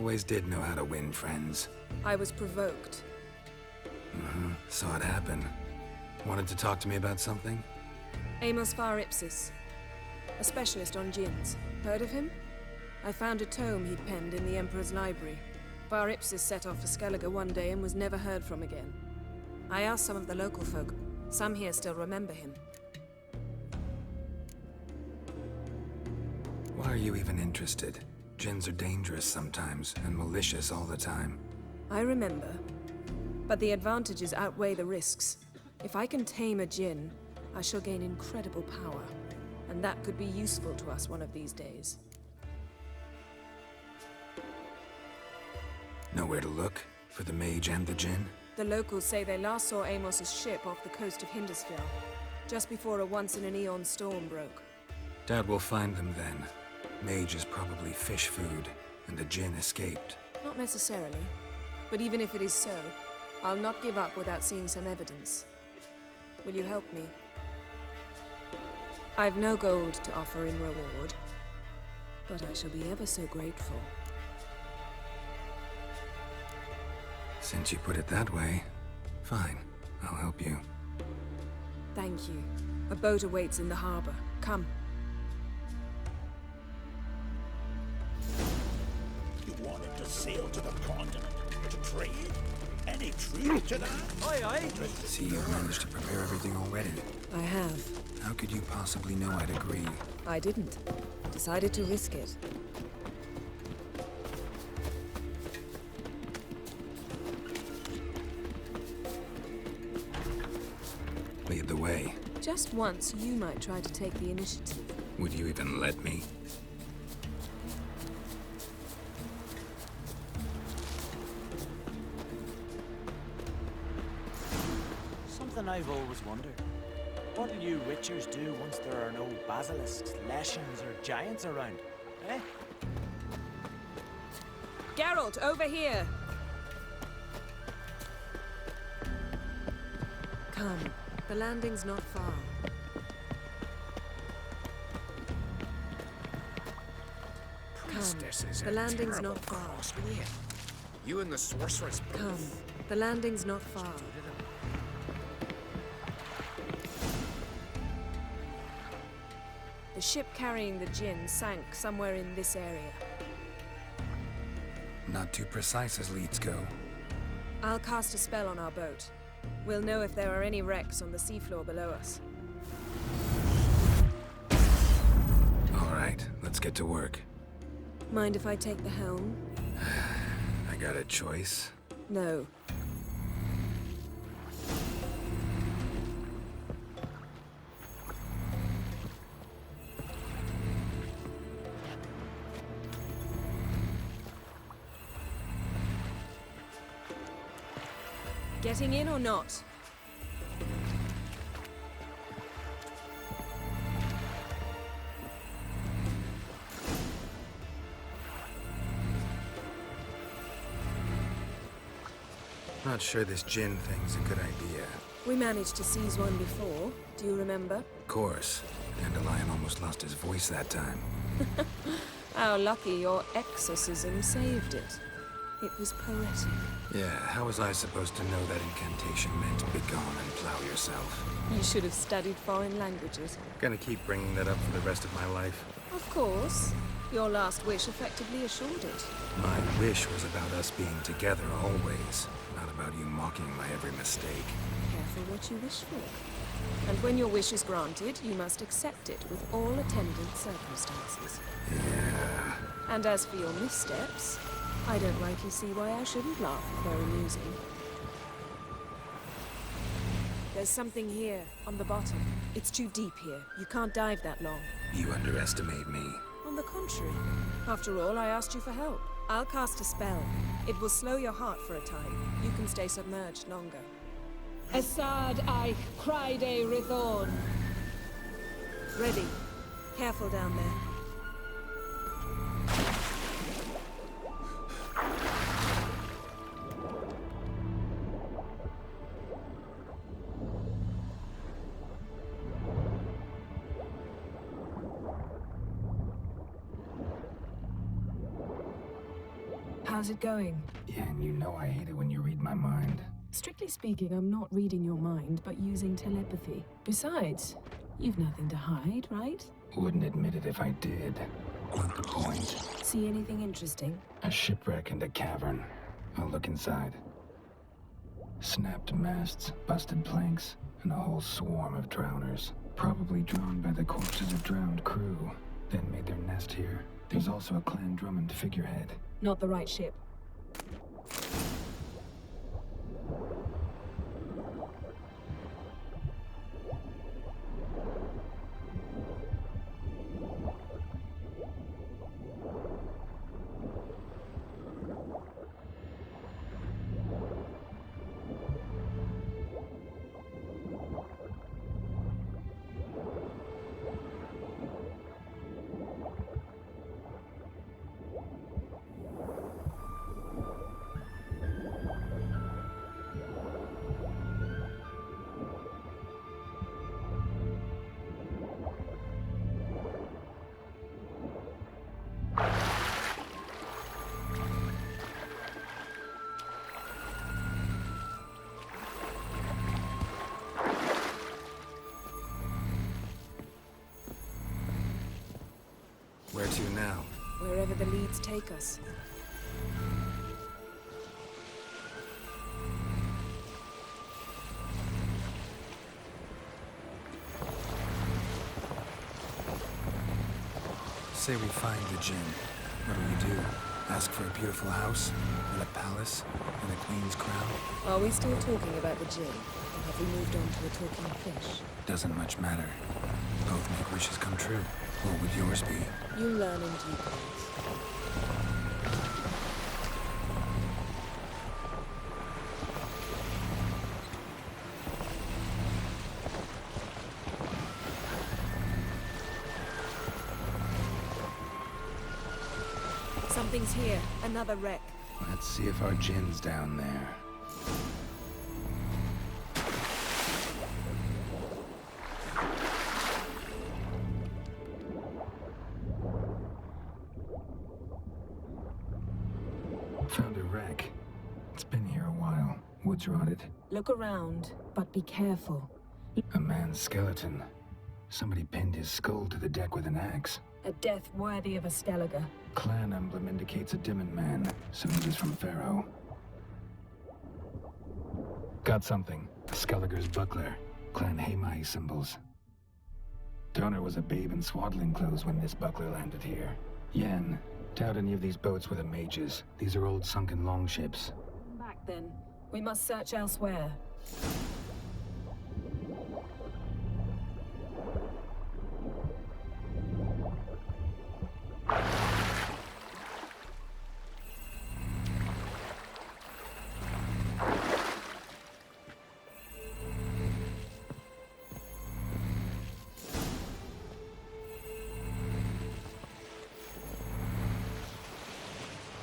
Always did know how to win friends. I was provoked. Saw it happen. Wanted to talk to me about something? Amos Far Ipsis, a specialist on djinns. Heard of him? I found a tome he'd penned in the Emperor's library. Far Ipsis set off for Skellige one day and was never heard from again. I asked some of the local folk. Some here still remember him. Why are you even interested? Djinns are dangerous sometimes, and malicious all the time. I remember. But the advantages outweigh the risks. If I can tame a djinn, I shall gain incredible power. And that could be useful to us one of these days. Nowhere to look? For the mage and the djinn? The locals say they last saw Amos's ship off the coast of Hindisfjall, just before a once-in-an-eon storm broke. Doubt we'll find them then. Mage is probably fish food, and the djinn escaped. Not necessarily. But even if it is so, I'll not give up without seeing some evidence. Will you help me? I've no gold to offer in reward, but I shall be ever so grateful. Since you put it that way, fine. I'll help you. Thank you. A boat awaits in the harbor. Come. You wanted to sail to the continent, to trade? Any truth to that? Aye, aye. See, you've managed to prepare everything already. I have. How could you possibly know I'd agree? I didn't. Decided to risk it. Lead the way. Just once, you might try to take the initiative. Would you even let me? Something I've always wondered. What'll you witchers do once there are no basilisks, leshens, or giants around? Eh? Geralt, over here! Come. The landing's not far. Priestesses The are landing's terrible not far. crossway. You and the sorceress both. Come. The landing's not far. The ship carrying the djinn sank somewhere in this area. Not too precise as leads go. I'll cast a spell on our boat. We'll know if there are any wrecks on the seafloor below us. All right, let's get to work. Mind if I take the helm? I got a choice. No. Getting in or not? Not sure this djinn thing's a good idea. We managed to seize one before. Do you remember? Of course. Dandelion almost lost his voice that time. How lucky your exorcism saved it. It was poetic. Yeah, how was I supposed to know that incantation meant begone and plow yourself? You should have studied foreign languages. Gonna keep bringing that up for the rest of my life. Of course. Your last wish effectively assured it. My wish was about us being together always, not about you mocking my every mistake. Careful what you wish for. And when your wish is granted, you must accept it with all attendant circumstances. Yeah. And as for your missteps, I don't rightly see why I shouldn't laugh if they're amusing. There's something here, on the bottom. It's too deep here. You can't dive that long. You underestimate me. On the contrary. After all, I asked you for help. I'll cast a spell. It will slow your heart for a time. You can stay submerged longer. Esad Eich Cryde Rithorn. Ready. Careful down there. How How's it going? Yeah, and you know I hate it when you read my mind. Strictly speaking, I'm not reading your mind, but using telepathy. Besides, you've nothing to hide, right? Wouldn't admit it if I did. Not the point. See anything interesting? A shipwreck and a cavern. I'll look inside. Snapped masts, busted planks, and a whole swarm of drowners. Probably drawn by the corpses of drowned crew, then made their nest here. There's also a Clan Drummond figurehead. Not the right ship. Where to now? Wherever the leads take us. Say we find the Jinn. What do we do? Ask for a beautiful house? And a palace? And a queen's crown? Are we still talking about the Jinn? Or have we moved on to a talking fish? Doesn't much matter. Both make wishes come true. What would yours be? You learn in due course. Something's here. Another wreck. Let's see if our Jinn's down there. Found a wreck. It's been here a while. Wood's rotted. Look around, but be careful. A man's skeleton. Somebody pinned his skull to the deck with an axe. A death worthy of a Skellige. Clan emblem indicates a Dimmen man, so he was from Pharaoh. Got something. Skellige's buckler. Clan Hamai symbols. Donor was a babe in swaddling clothes when this buckler landed here. Yen, doubt any of these boats were the mages. These are old sunken longships. Back then. We must search elsewhere.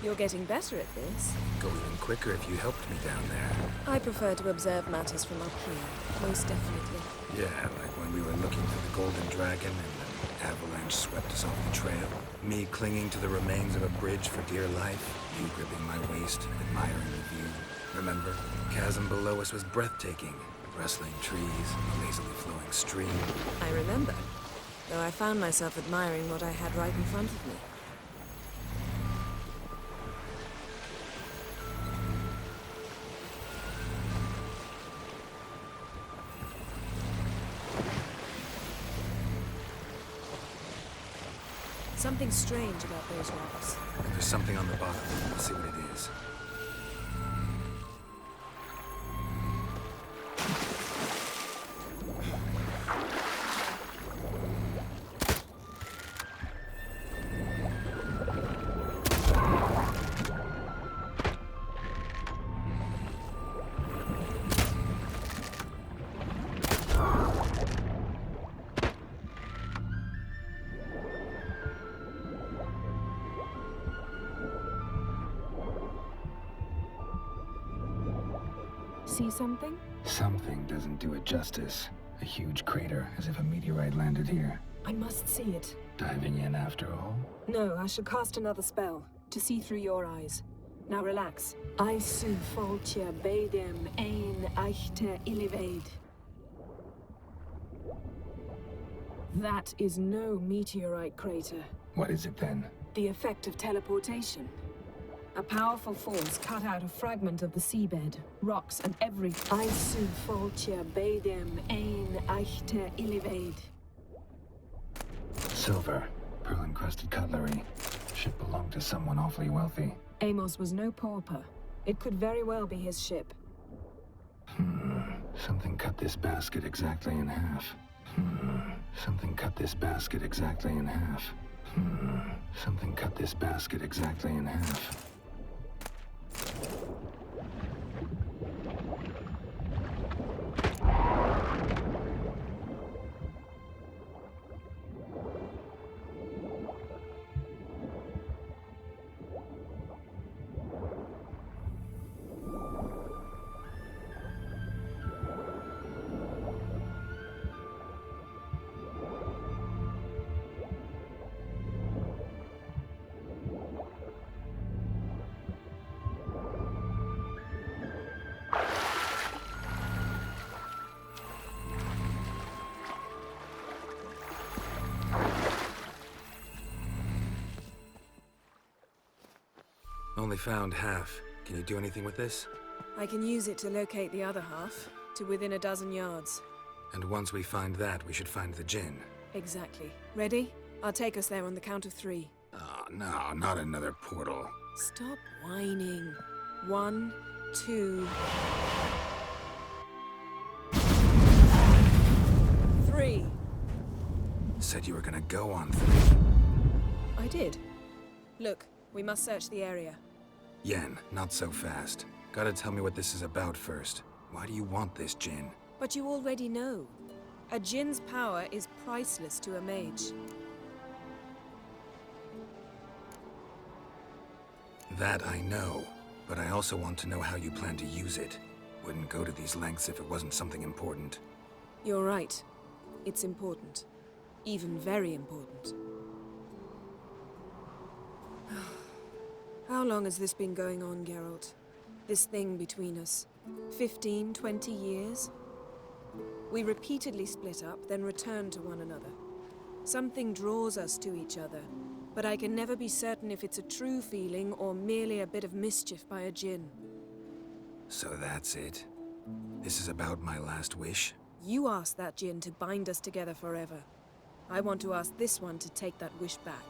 You're getting better at this. Go even quicker if you helped me down there. I prefer to observe matters from up here, most definitely. Yeah, like when we were looking for the Golden Dragon and an avalanche swept us off the trail. Me clinging to the remains of a bridge for dear life. You gripping my waist, admiring the view. Remember? Chasm below us was breathtaking. Rustling trees, a lazily flowing stream. I remember, though I found myself admiring what I had right in front of me. Something strange about those rocks. And there's something on the bottom. Let's see what it is. See something? Something doesn't do it justice. A huge crater, as if a meteorite landed here. I must see it. Diving in after all? No, I shall cast another spell, to see through your eyes. Now relax. Isu foltia beidem ein eichte illivaid. That is no meteorite crater. What is it then? The effect of teleportation. A powerful force cut out a fragment of the seabed, rocks, and every Isu foltia beidem ein eichte illivaid. Silver. Pearl-encrusted cutlery. Ship belonged to someone awfully wealthy. Amos was no pauper. It could very well be his ship. Something cut this basket exactly in half. Something cut this basket exactly in half. Something cut this basket exactly in half. Only found half. Can you do anything with this? I can use it to locate the other half, to within a dozen yards. And once we find that, we should find the gin. Exactly. Ready? I'll take us there on the count of 3. Oh, no, not another portal. Stop whining. 1, 2... 3. Said you were gonna go on 3. I did. Look, we must search the area. Yen, not so fast. Gotta tell me what this is about first. Why do you want this gin? But you already know. A djinn's power is priceless to a mage. That I know, but I also want to know how you plan to use it. Wouldn't go to these lengths if it wasn't something important. You're right. It's important. Even very important. How long has this been going on, Geralt? This thing between us? 15, 20 years? We repeatedly split up, then return to one another. Something draws us to each other, but I can never be certain if it's a true feeling or merely a bit of mischief by a djinn. So that's it? This is about my last wish? You asked that djinn to bind us together forever. I want to ask this one to take that wish back.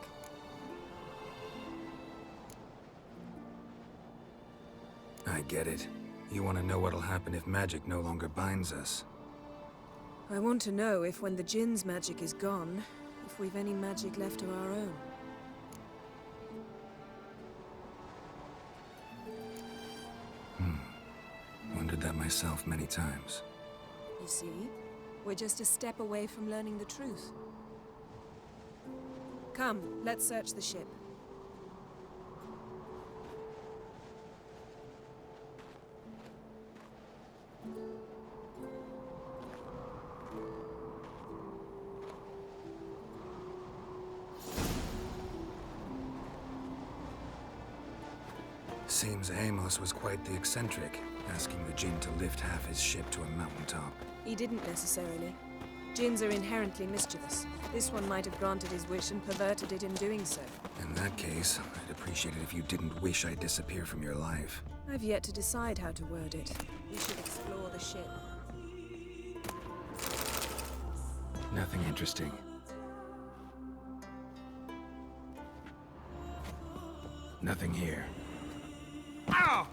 I get it. You want to know what'll happen if magic no longer binds us. I want to know if when the djinn's magic is gone, if we've any magic left of our own. Wondered that myself many times. You see, we're just a step away from learning the truth. Come, let's search the ship. Seems Amos was quite the eccentric, asking the djinn to lift half his ship to a mountaintop. He didn't necessarily. Djinns are inherently mischievous. This one might have granted his wish and perverted it in doing so. In that case, I'd appreciate it if you didn't wish I'd disappear from your life. I've yet to decide how to word it. We should explore the ship. Nothing interesting. Nothing here. Ow!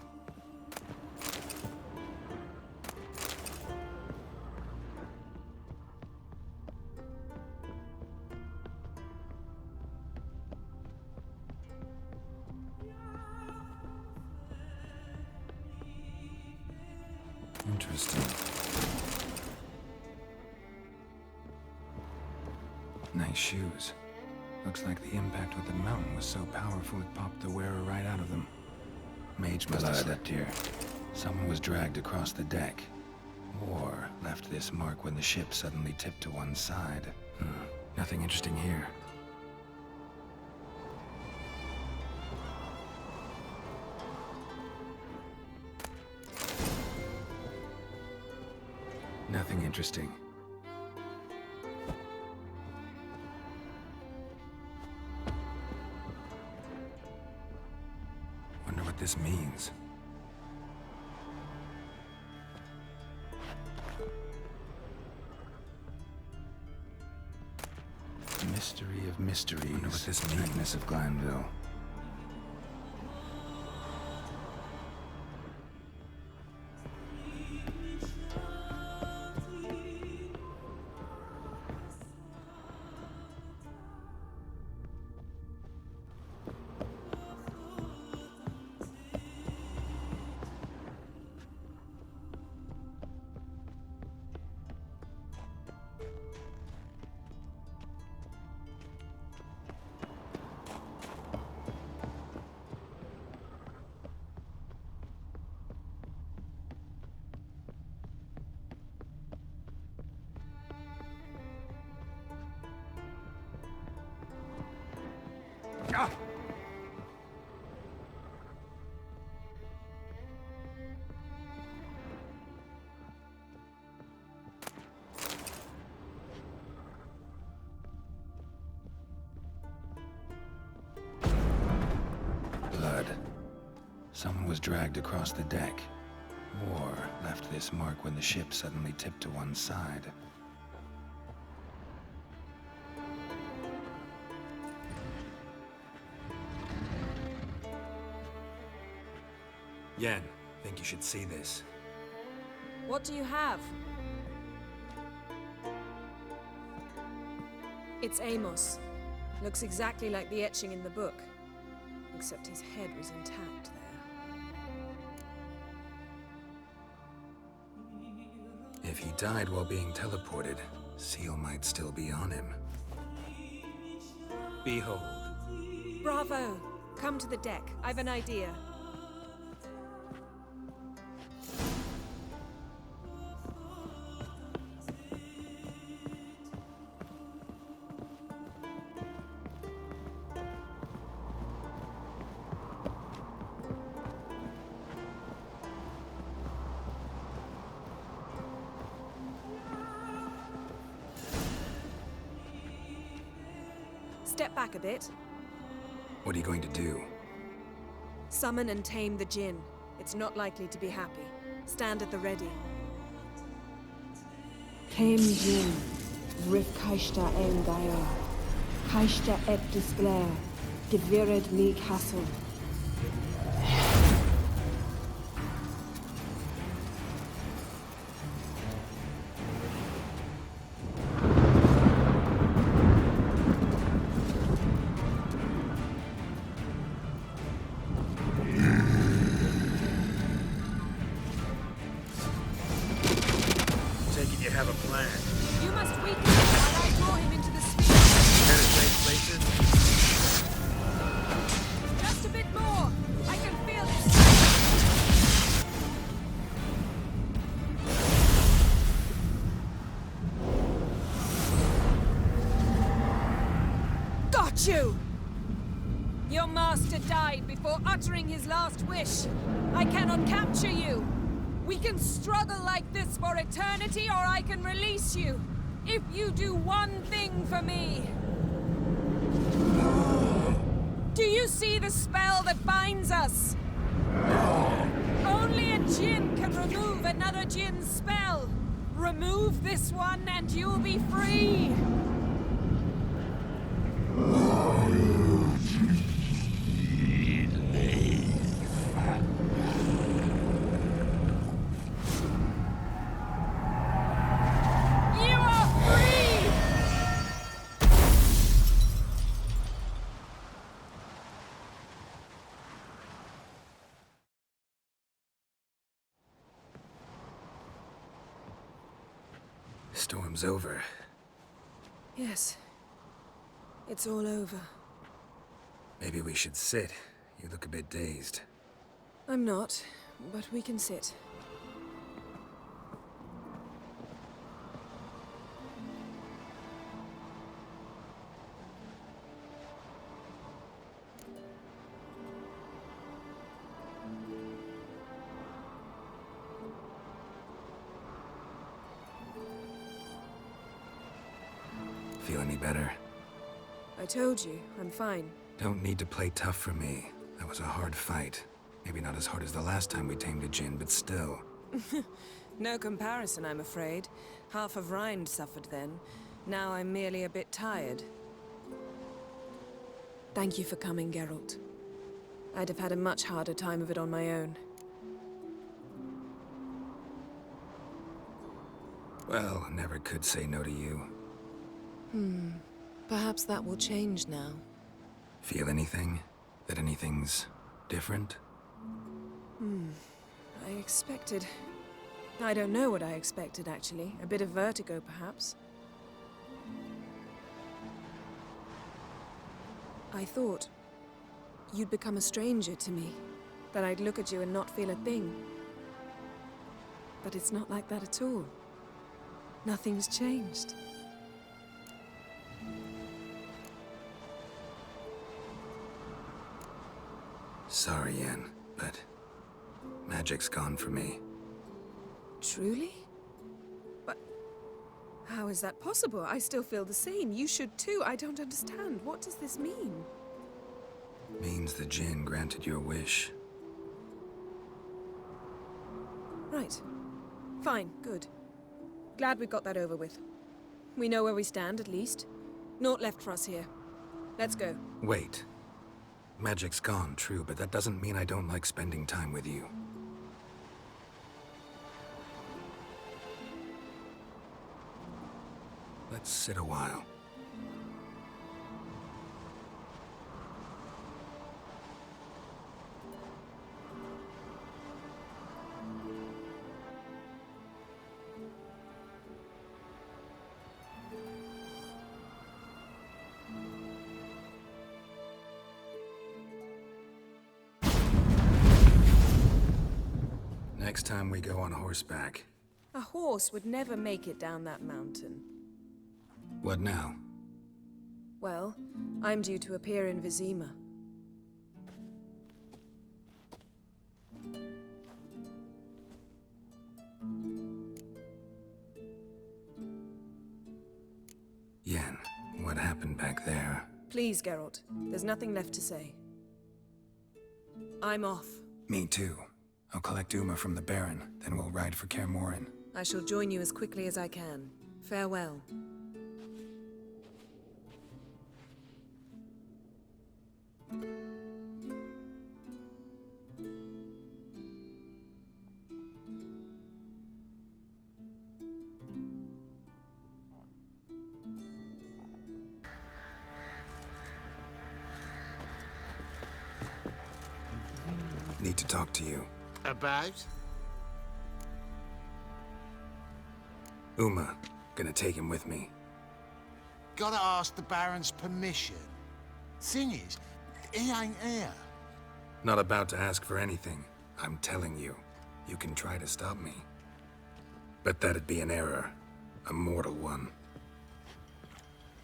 Interesting. Nice shoes. Looks like the impact with the mountain was so powerful it popped the wearer right out of them. Mage must have slept here. Someone was dragged across the deck. Or left this mark when the ship suddenly tipped to one side. Nothing interesting here. Nothing interesting. Wonder what this means. Mystery of mysteries. Wonder what this means. Darkness of Glanville. Ah! Blood. Someone was dragged across the deck. War left this mark when the ship suddenly tipped to one side. Yen, think you should see this. What do you have? It's Amos. Looks exactly like the etching in the book. Except his head was intact there. If he died while being teleported, Seal might still be on him. Behold. Bravo! Come to the deck. I've an idea. Step back a bit. What are you going to do? Summon and tame the Jinn. It's not likely to be happy. Stand at the ready. Came Jin, Rif Kaishta ein Gaia, Kaishta et Displair, Gevired me Castle. Take it you have a plan. You must weaken him while I draw him into the sphere. Penetrate places? Just a bit more. I can feel it. Got you! Your master died before uttering his last wish. I cannot capture you. We can struggle like this for eternity, or I can release you. If you do one thing for me. Do you see the spell that binds us? Only a Jinn can remove another Jinn's spell. Remove this one and you'll be free. Storm's over. Yes. It's all over. Maybe we should sit. You look a bit dazed. I'm not, but we can sit. Feel any better? I told you, I'm fine. Don't need to play tough for me. That was a hard fight. Maybe not as hard as the last time we tamed a djinn, but still. No comparison, I'm afraid. Half of Rind suffered then. Now I'm merely a bit tired. Thank you for coming, Geralt. I'd have had a much harder time of it on my own. Well, never could say no to you. Perhaps that will change now. Feel anything? That anything's different? I expected... I don't know what I expected, actually. A bit of vertigo, perhaps. I thought you'd become a stranger to me. That I'd look at you and not feel a thing. But it's not like that at all. Nothing's changed. Sorry, Yen, but magic's gone for me. Truly? But how is that possible? I still feel the same. You should too. I don't understand. What does this mean? Means the djinn granted your wish. Right. Fine. Good. Glad we got that over with. We know where we stand, at least. Naught left for us here. Let's go. Wait. Magic's gone, true, but that doesn't mean I don't like spending time with you. Let's sit a while. Next time we go on horseback. A horse would never make it down that mountain. What now? Well, I'm due to appear in Vizima. Yen, what happened back there? Please, Geralt. There's nothing left to say. I'm off. Me too. I'll collect Uma from the Baron, then we'll ride for Kaer Morhen. I shall join you as quickly as I can. Farewell. Need to talk to you. About? Uma, gonna take him with me. Gotta ask the Baron's permission. Thing is, he ain't here. Not about to ask for anything. I'm telling you. You can try to stop me. But that'd be an error. A mortal one.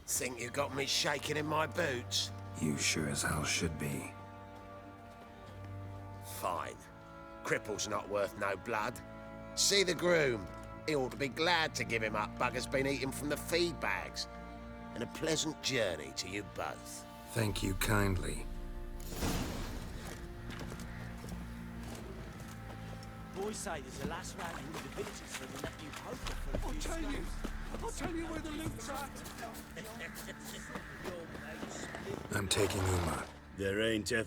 Think you got me shaking in my boots? You sure as hell should be. Fine. Cripple's not worth no blood. See the groom. He ought to be glad to give him up. Bugger's been eating from the feed bags. And a pleasant journey to you both. Thank you kindly. Boys say there's a last round through the villages for the nephew poker for a few I'll tell you where the loot's at. I'm taking Uma. There ain't a...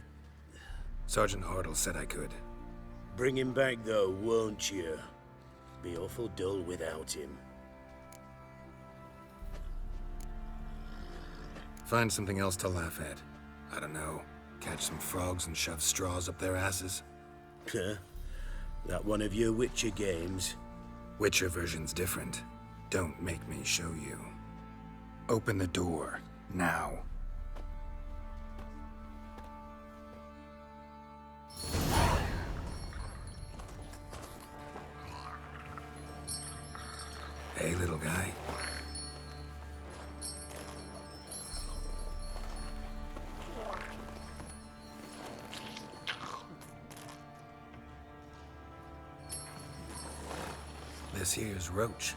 Sergeant Hartle said I could. Bring him back though, won't you? Be awful dull without him. Find something else to laugh at. I don't know. Catch some frogs and shove straws up their asses. Huh? That one of your Witcher games? Witcher version's different. Don't make me show you. Open the door. Now. Hey, little guy. This here's Roach.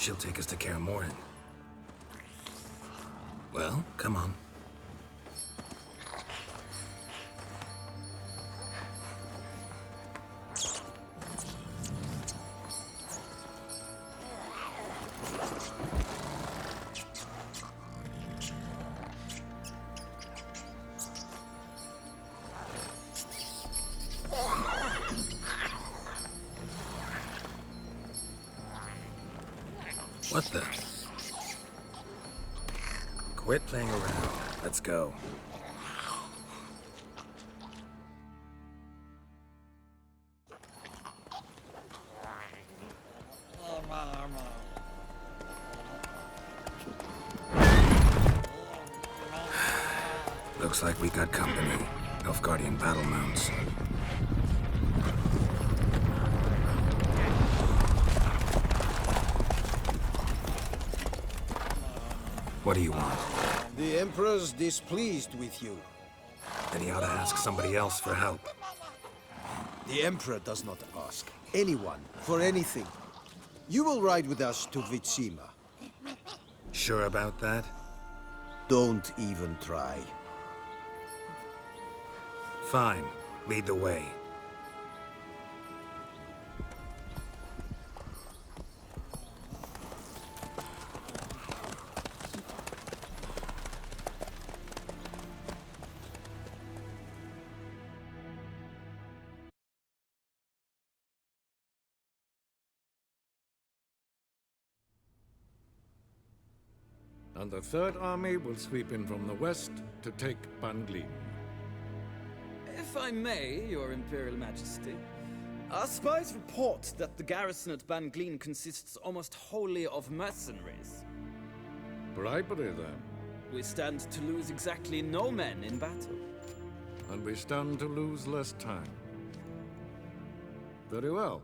She'll take us to Kaer Morhen. Well, come on. What the? Quit playing around. Let's go. Looks like we got company. Nilfgaardian battle mounts. What do you want? The Emperor's displeased with you. Then he ought to ask somebody else for help. The Emperor does not ask anyone for anything. You will ride with us to Vitsima. Sure about that? Don't even try. Fine. Lead the way. And the Third Army will sweep in from the west to take Banglin. If I may, Your Imperial Majesty, our spies report that the garrison at Banglin consists almost wholly of mercenaries. Bribery, then. We stand to lose exactly no men in battle. And we stand to lose less time. Very well.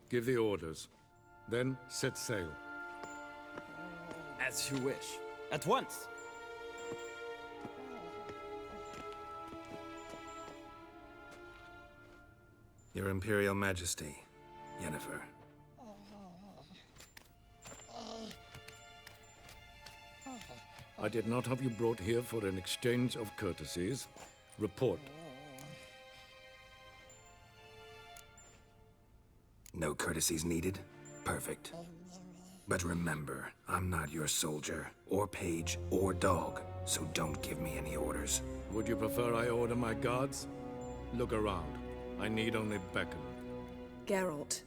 Give the orders. Then set sail. As you wish. At once! Your Imperial Majesty, Yennefer. I did not have you brought here for an exchange of courtesies. Report. No courtesies needed? Perfect. But remember, I'm not your soldier, or page, or dog, so don't give me any orders. Would you prefer I order my guards? Look around. I need only beckon. Geralt.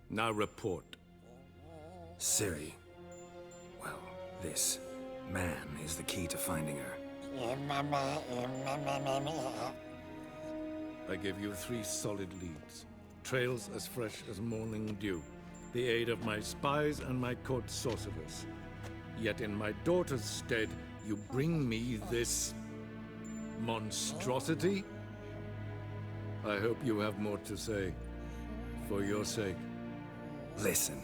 Now report. Ciri. Well, this man is the key to finding her. I give you 3 solid leads. Trails as fresh as morning dew. The aid of my spies and my court sorcerers. Yet in my daughter's stead, you bring me this monstrosity? I hope you have more to say. For your sake. Listen,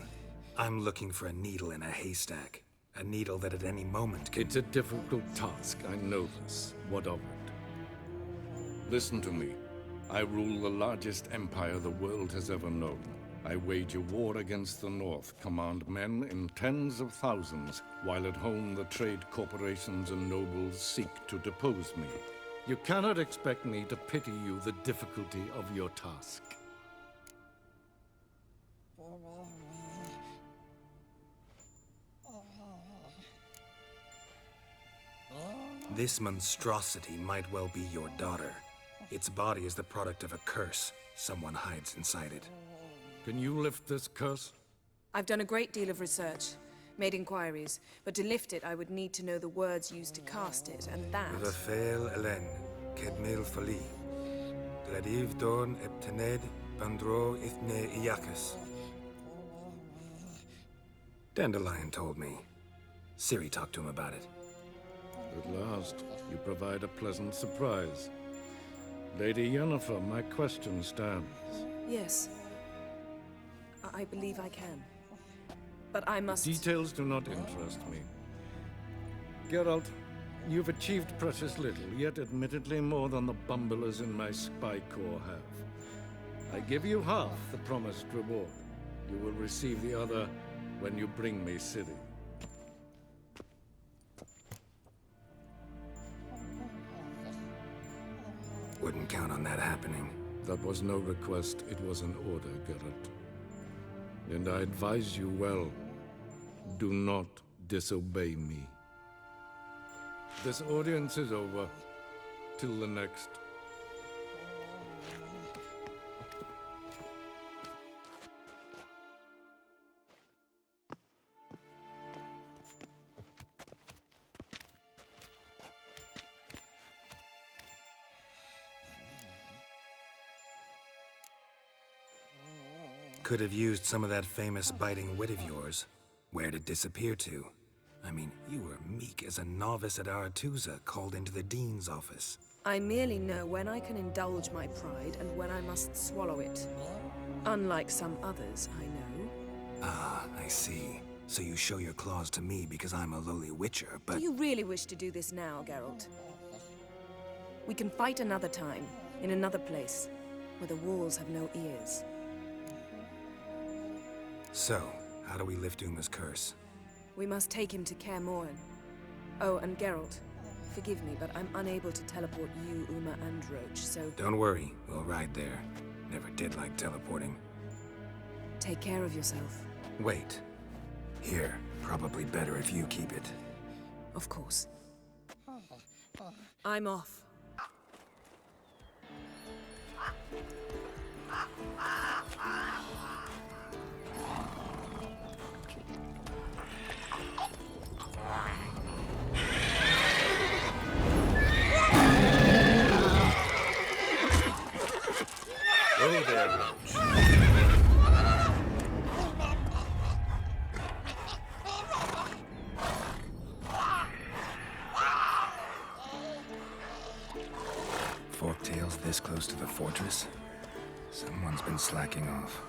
I'm looking for a needle in a haystack. A needle that at any moment can... It's a difficult task, I know this. What of it? Listen to me. I rule the largest empire the world has ever known. I wage a war against the North, command men in tens of thousands, while at home the trade corporations and nobles seek to depose me. You cannot expect me to pity you the difficulty of your task. This monstrosity might well be your daughter. Its body is the product of a curse someone hides inside it. Can you lift this curse? I've done a great deal of research, made inquiries, but to lift it I would need to know the words used to cast it, and that... Rafael Elen, Kedmil Fali, Gladiv Dorn Eptened, Bandro Ithne Iacus. Dandelion told me. Ciri talked to him about it. At last, you provide a pleasant surprise. Lady Yennefer, my question stands. Yes. I believe I can. But I must... Details do not interest me. Geralt, you've achieved precious little, yet admittedly more than the bumblers in my spy corps have. I give you half the promised reward. You will receive the other when you bring me Ciri. Wouldn't count on that happening. That was no request, it was an order, Geralt. And I advise you well, do not disobey me. This audience is over. Till the next. Could have used some of that famous biting wit of yours. Where'd it disappear to? I mean, you were meek as a novice at Aretuza called into the Dean's office. I merely know when I can indulge my pride and when I must swallow it. Unlike some others, I know. Ah, I see. So you show your claws to me because I'm a lowly witcher, but... Do you really wish to do this now, Geralt? We can fight another time, in another place, where the walls have no ears. So, how do we lift Uma's curse? We must take him to Kaer Morhen. Oh, and Geralt, forgive me, but I'm unable to teleport you, Uma, and Roach, so... Don't worry, we'll ride there. Never did like teleporting. Take care of yourself. Wait. Here, probably better if you keep it. Of course. I'm off. Go there, Roach. Forktails this close to the fortress? Someone's been slacking off.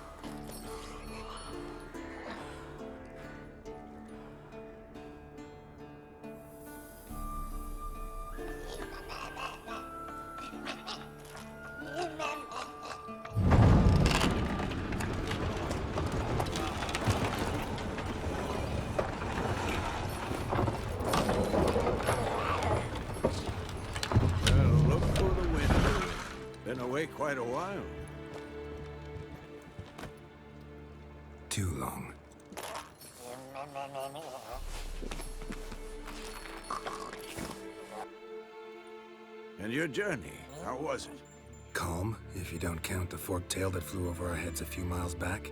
Quite a while. Too long. And your journey, how was it? Calm, if you don't count the forktail that flew over our heads a few miles back.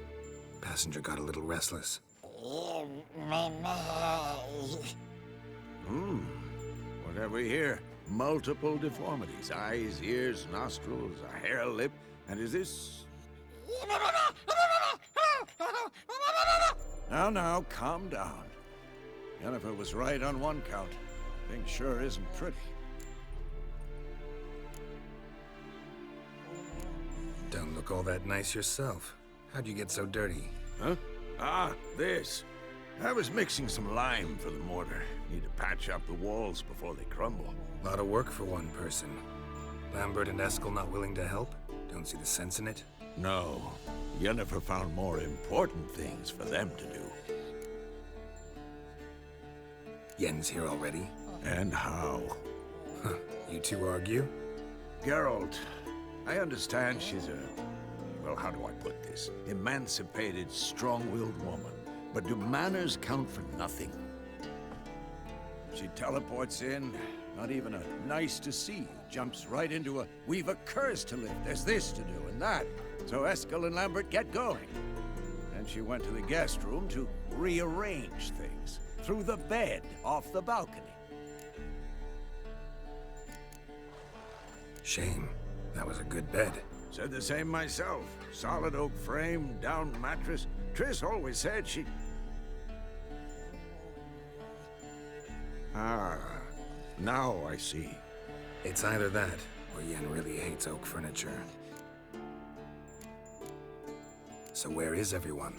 Passenger got a little restless. What have we here? Multiple deformities. Eyes, ears, nostrils, a hair lip. And is this... Now, calm down. Yennefer was right on one count. Thing sure isn't pretty. Don't look all that nice yourself. How'd you get so dirty? Huh? Ah, this. I was mixing some lime for the mortar. Need to patch up the walls before they crumble. A lot of work for one person. Lambert and Eskel not willing to help? Don't see the sense in it? No. Yennefer found more important things for them to do. Yen's here already? And how? Huh. You two argue? Geralt, I understand she's a... well, how do I put this? Emancipated, strong-willed woman. But do manners count for nothing? She teleports in, not even a nice to see, jumps right into a, we've a curse to lift, there's this to do and that. So Eskel and Lambert get going. Then she went to the guest room to rearrange things. Through the bed, off the balcony. Shame. That was a good bed. Said the same myself. Solid oak frame, down mattress. Triss always said she... Ah, now I see. It's either that, or Yen really hates oak furniture. So where is everyone?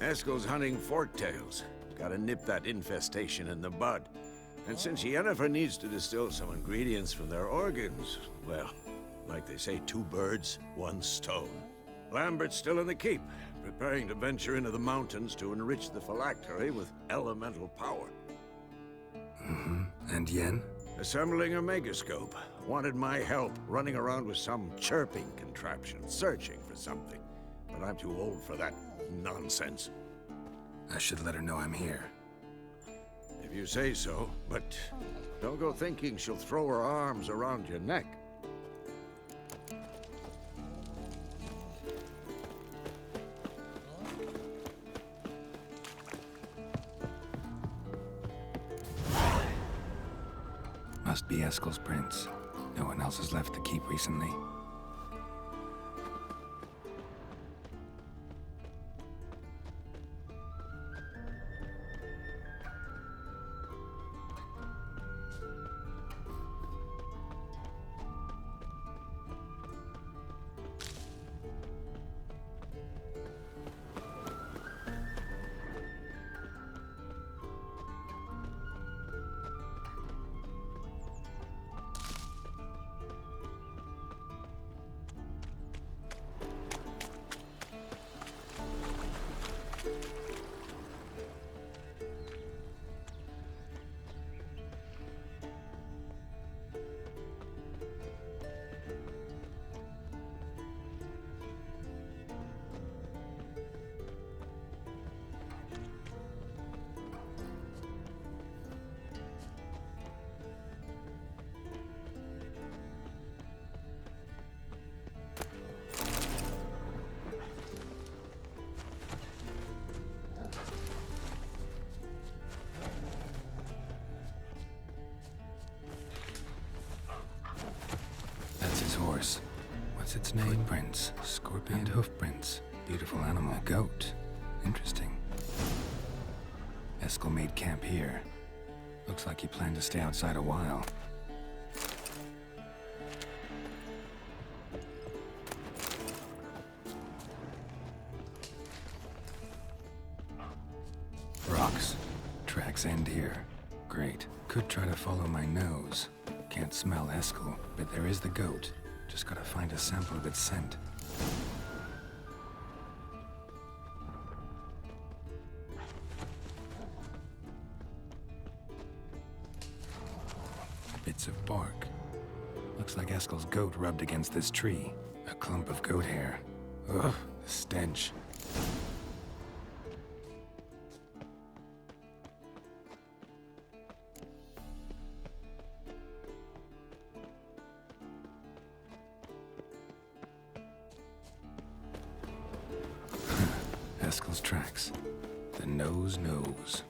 Eskel's hunting forktails. Gotta nip that infestation in the bud. And since Yennefer needs to distill some ingredients from their organs, well, like they say, 2 birds, 1 stone. Lambert's still in the keep, preparing to venture into the mountains to enrich the phylactery with elemental power. And Yen? Assembling a megascope. Wanted my help running around with some chirping contraption, searching for something. But I'm too old for that nonsense. I should let her know I'm here. If you say so, but don't go thinking she'll throw her arms around your neck. Must be Eskel's prints. No one else has left the keep recently. Horse. What's its name? Footprints. Scorpion hoofprints. Beautiful animal. A goat. Interesting. Eskel made camp here. Looks like he planned to stay outside a while. Rocks. Tracks end here. Great. Could try to follow my nose. Can't smell Eskel, but there is the goat. Just gotta find a sample of its scent. Bits of bark. Looks like Eskel's goat rubbed against this tree. A clump of goat hair. Ugh, the stench. Eskel's tracks. The nose knows.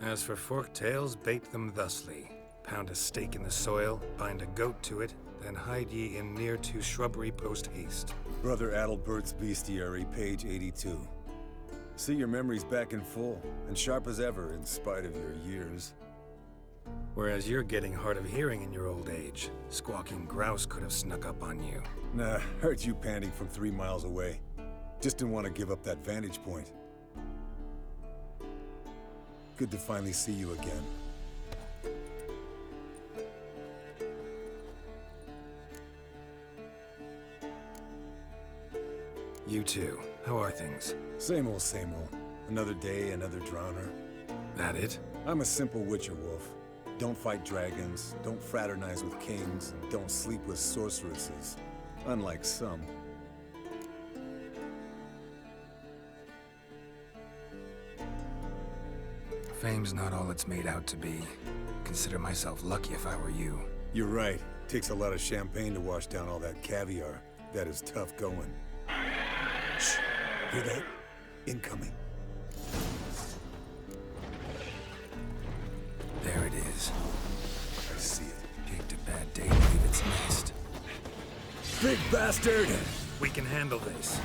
As for forked tails, bait them thusly. Pound a stake in the soil, bind a goat to it, then hide ye in near to shrubbery post haste. Brother Adalbert's Bestiary, page 82. See your memories back in full, and sharp as ever in spite of your years. Whereas you're getting hard of hearing in your old age. Squawking grouse could have snuck up on you. Nah, heard you panting from 3 miles away. Just didn't want to give up that vantage point. Good to finally see you again. You too. How are things? Same old, same old. Another day, another drowner. That it? I'm a simple witcher wolf. Don't fight dragons, don't fraternize with kings, and don't sleep with sorceresses. Unlike some. Fame's not all it's made out to be. Consider myself lucky if I were you. You're right. Takes a lot of champagne to wash down all that caviar. That is tough going. Shh. Hear that? Incoming. There it is. I see it. Picked a bad day to leave its nest. Big bastard! We can handle this.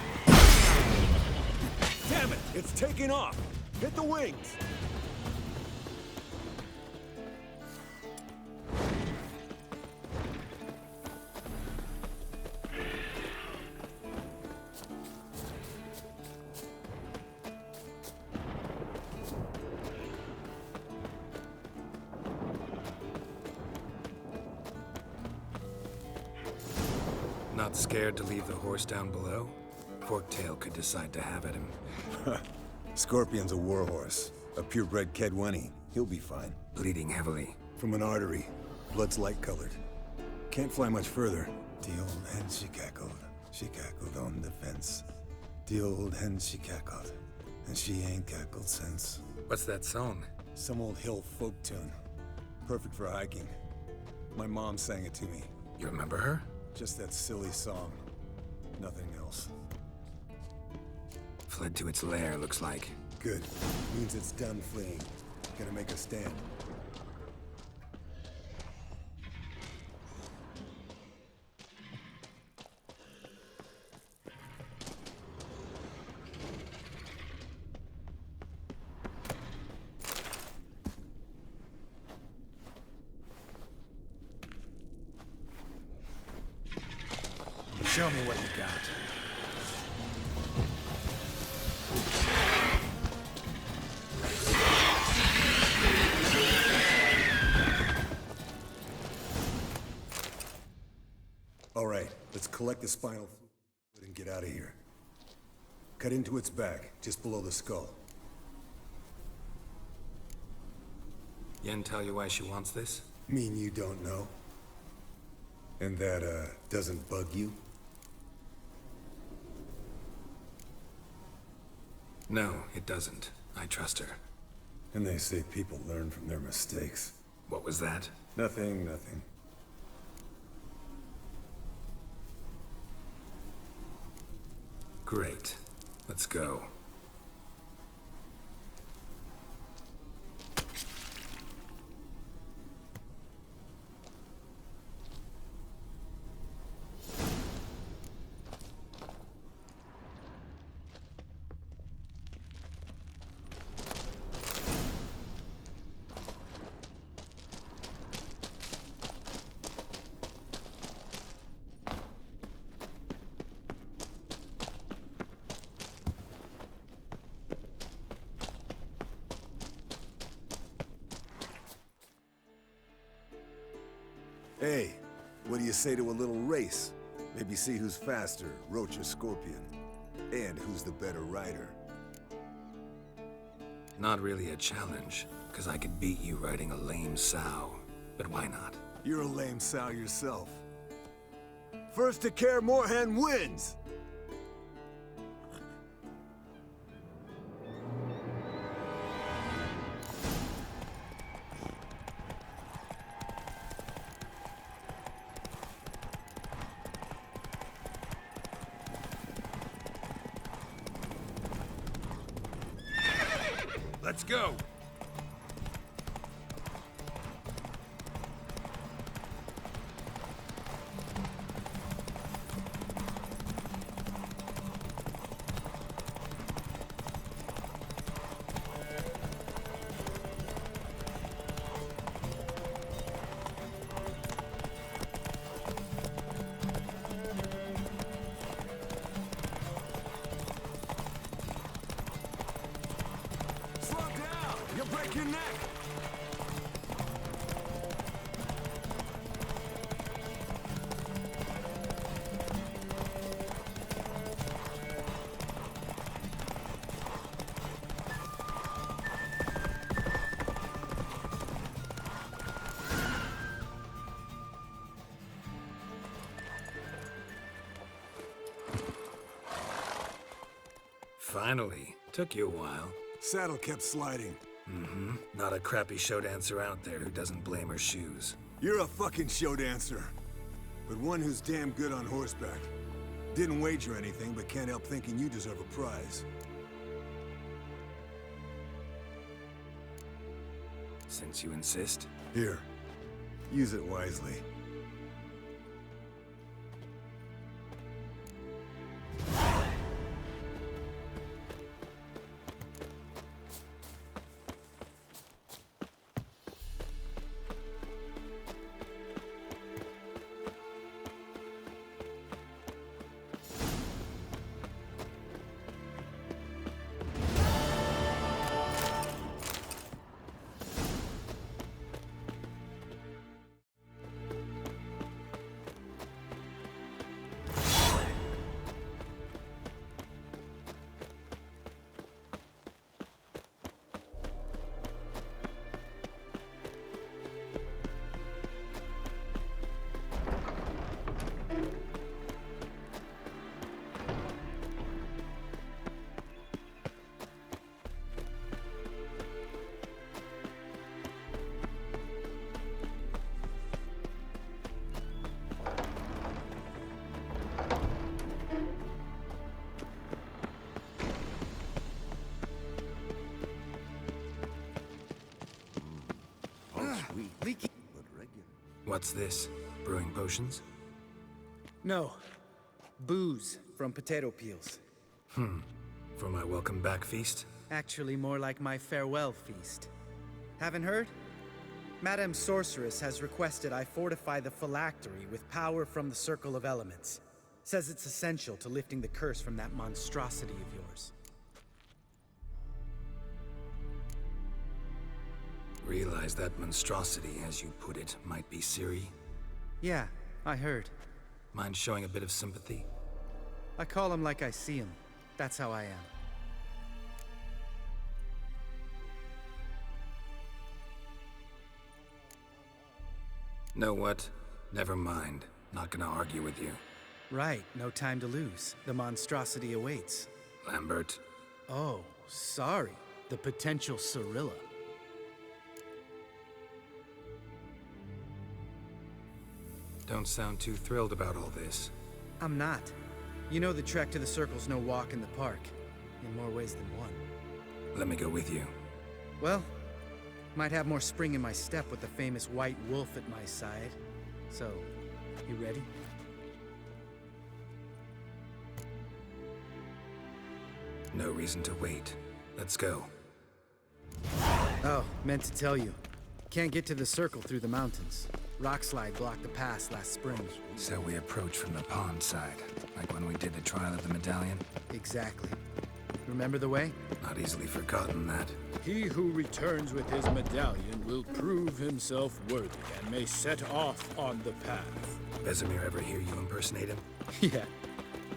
Damn it! It's taking off! Hit the wings! Not scared to leave the horse down below? Forktail could decide to have at him. Scorpion's a warhorse. A purebred Kedwenny. He'll be fine. Bleeding heavily. From an artery. Blood's light-colored. Can't fly much further. The old hen she cackled. She cackled on the fence. The old hen she cackled. And she ain't cackled since. What's that song? Some old hill folk tune. Perfect for hiking. My mom sang it to me. You remember her? Just that silly song. Nothing else. Fled to its lair, looks like. Good. Means it's done fleeing. Gonna make a stand. Show me what you got. All right, let's collect the spinal fluid and get out of here. Cut into its back, just below the skull. Yen tell you why she wants this? Mean you don't know? And that, doesn't bug you? No, it doesn't. I trust her. And they say people learn from their mistakes. What was that? Nothing, nothing. Great. Let's go. Hey, what do you say to a little race? Maybe see who's faster, Roach or Scorpion. And who's the better rider. Not really a challenge, because I could beat you riding a lame sow. But why not? You're a lame sow yourself. First to Kaer Morhen wins! Let's go! You'll break your neck! Finally. Took you a while. Saddle kept sliding. Mm-hmm. Not a crappy show dancer out there who doesn't blame her shoes. You're a fucking show dancer. But one who's damn good on horseback. Didn't wager anything, but can't help thinking you deserve a prize. Since you insist. Here. Use it wisely. Weak, Leaky. but regular. What's this? Brewing potions? No. Booze from potato peels. For my welcome back feast? Actually, more like my farewell feast. Haven't heard? Madame Sorceress has requested I fortify the phylactery with power from the Circle of Elements. Says it's essential to lifting the curse from that monstrosity of yours. Realize that monstrosity, as you put it, might be Ciri? Yeah, I heard. Mind showing a bit of sympathy? I call him like I see him. That's how I am. Know what? Never mind. Not gonna argue with you. Right, no time to lose. The monstrosity awaits. Lambert. Oh, sorry. The potential Cirilla. Don't sound too thrilled about all this. I'm not. You know the trek to the Circle's no walk in the park. In more ways than one. Let me go with you. Well, might have more spring in my step with the famous white wolf at my side. So, you ready? No reason to wait. Let's go. Oh, meant to tell you. Can't get to the Circle through the mountains. Rockslide blocked the pass last spring. So we approach from the pond side, like when we did the trial of the medallion? Exactly. Remember the way? Not easily forgotten that. He who returns with his medallion will prove himself worthy and may set off on the path. Vesemir ever hear you impersonate him? Yeah.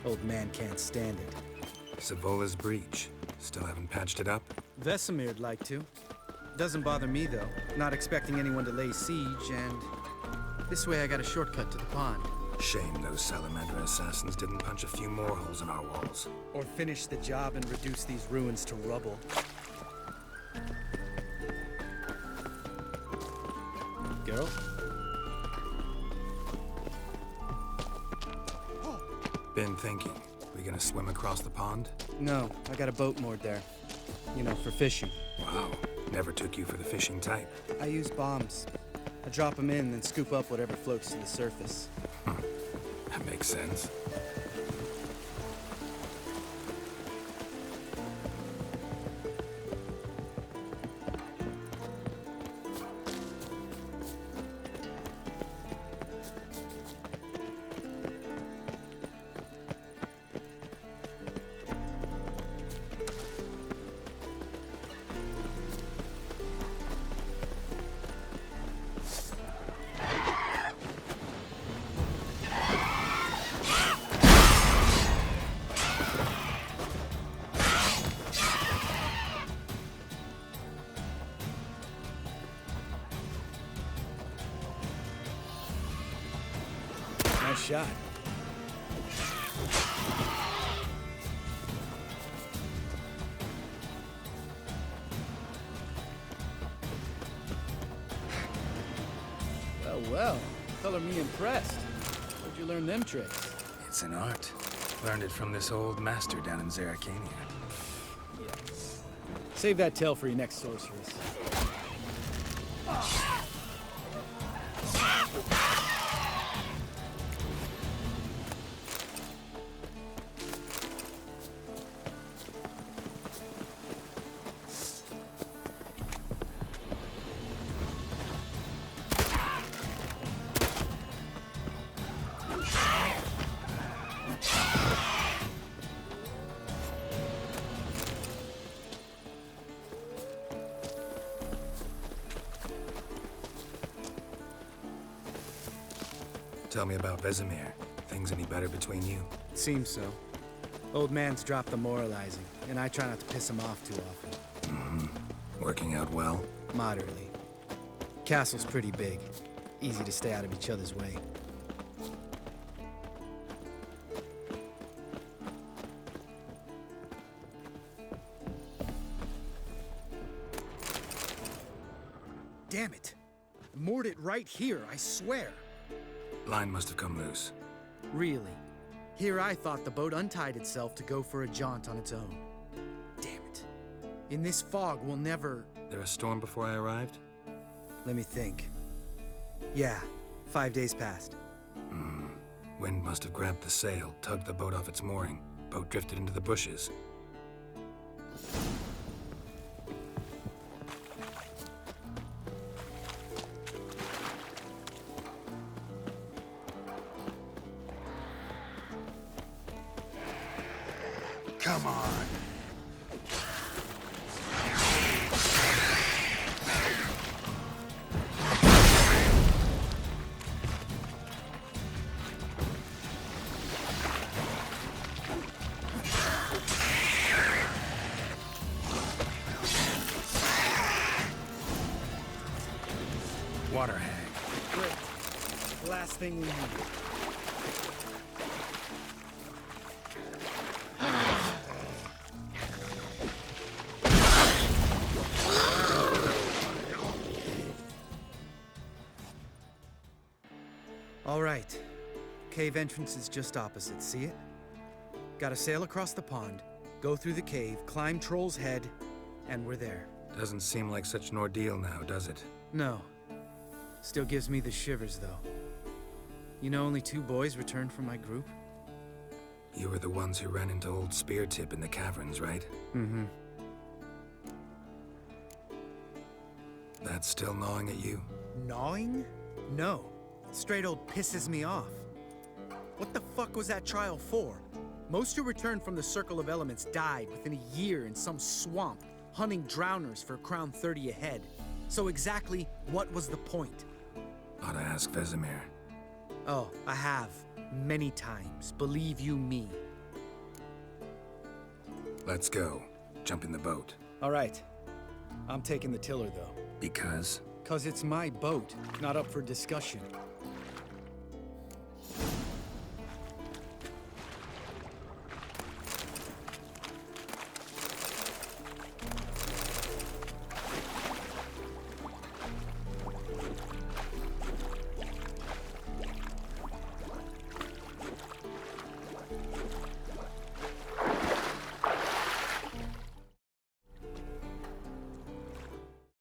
Old man can't stand it. Savola's breach. Still haven't patched it up? Vesemir'd like to. Doesn't bother me, though. Not expecting anyone to lay siege, and this way I got a shortcut to the pond. Shame those Salamander assassins didn't punch a few more holes in our walls. Or finish the job and reduce these ruins to rubble. Girl? Been thinking. We gonna swim across the pond? No, I got a boat moored there. You know, for fishing. Wow. Never took you for the fishing type. I use bombs. I drop them in, then scoop up whatever floats to the surface. That makes sense. Nice shot. Well, color me impressed. Where'd you learn them tricks? It's an art. Learned it from this old master down in Zerrikania. Yes. Save that tale for your next sorceress. Tell me about Vesemir. Things any better between you? Seems so. Old man's dropped the moralizing, and I try not to piss him off too often. Working out well? Moderately. Castle's pretty big. Easy to stay out of each other's way. Damn it! I moored it right here, I swear. Line must have come loose. Really? Here I thought the boat untied itself to go for a jaunt on its own. Damn it. In this fog, we'll never... There a storm before I arrived? Let me think. Yeah, 5 days passed. Wind must have grabbed the sail, tugged the boat off its mooring. Boat drifted into the bushes. Come on. Water hag. Great. Last thing we need. All right. Cave entrance is just opposite, see it? Gotta sail across the pond, go through the cave, climb Troll's Head, and we're there. Doesn't seem like such an ordeal now, does it? No. Still gives me the shivers, though. You know only 2 boys returned from my group? You were the ones who ran into old Speartip in the caverns, right? Mm-hmm. That's still gnawing at you? Gnawing? No. Straight old pisses me off. What the fuck was that trial for? Most who returned from the Circle of Elements died within a year in some swamp, hunting drowners for a crown 30 a head. So exactly what was the point? Ought to ask Vesemir. Oh, I have. Many times, believe you me. Let's go. Jump in the boat. All right. I'm taking the tiller, though. Because? 'Cause it's my boat, not up for discussion.